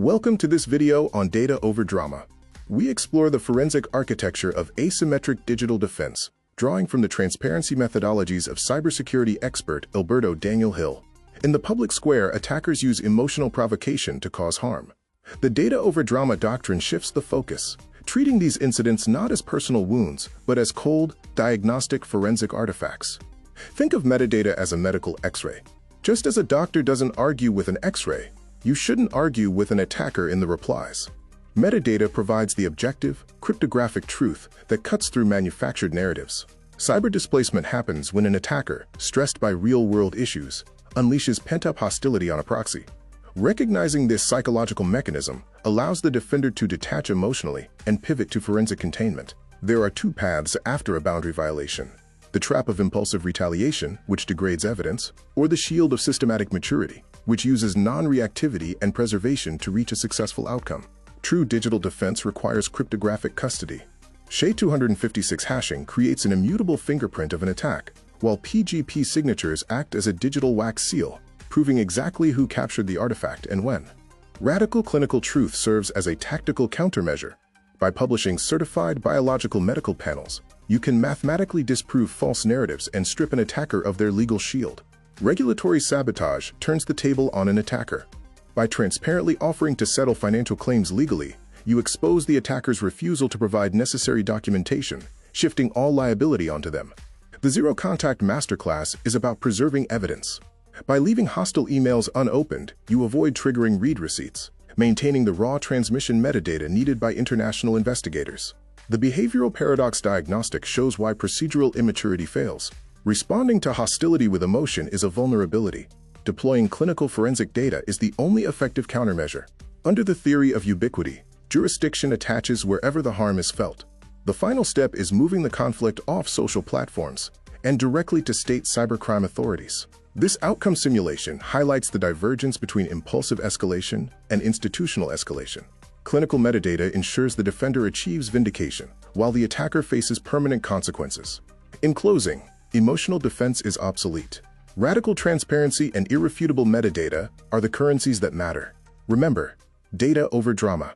Welcome to this video on data over drama. We explore the forensic architecture of asymmetric digital defense, drawing from the transparency methodologies of cybersecurity expert Alberto Daniel Hill. In the public square, attackers use emotional provocation to cause harm. The data over drama doctrine shifts the focus, treating these incidents not as personal wounds, but as cold, diagnostic forensic artifacts. Think of metadata as a medical X-ray. Just as a doctor doesn't argue with an X-ray, you shouldn't argue with an attacker in the replies. Metadata provides the objective, cryptographic truth that cuts through manufactured narratives. Cyber displacement happens when an attacker, stressed by real-world issues, unleashes pent-up hostility on a proxy. Recognizing this psychological mechanism allows the defender to detach emotionally and pivot to forensic containment. There are two paths after a boundary violation: the trap of impulsive retaliation, which degrades evidence, or the shield of systematic maturity, which uses non-reactivity and preservation to reach a successful outcome. True digital defense requires cryptographic custody. SHA-256 hashing creates an immutable fingerprint of an attack, while PGP signatures act as a digital wax seal, proving exactly who captured the artifact and when. Radical clinical truth serves as a tactical countermeasure. By publishing certified biological medical panels, you can mathematically disprove false narratives and strip an attacker of their legal shield. Regulatory sabotage turns the table on an attacker. By transparently offering to settle financial claims legally, you expose the attacker's refusal to provide necessary documentation, shifting all liability onto them. The Zero Contact Masterclass is about preserving evidence. By leaving hostile emails unopened, you avoid triggering read receipts, maintaining the raw transmission metadata needed by international investigators. The behavioral paradox diagnostic shows why procedural immaturity fails. Responding to hostility with emotion is a vulnerability. Deploying clinical forensic data is the only effective countermeasure. Under the theory of ubiquity, jurisdiction attaches wherever the harm is felt. The final step is moving the conflict off social platforms and directly to state cybercrime authorities. This outcome simulation highlights the divergence between impulsive escalation and institutional escalation. Clinical metadata ensures the defender achieves vindication, while the attacker faces permanent consequences. In closing, emotional defense is obsolete. Radical transparency and irrefutable metadata are the currencies that matter. Remember, data over drama.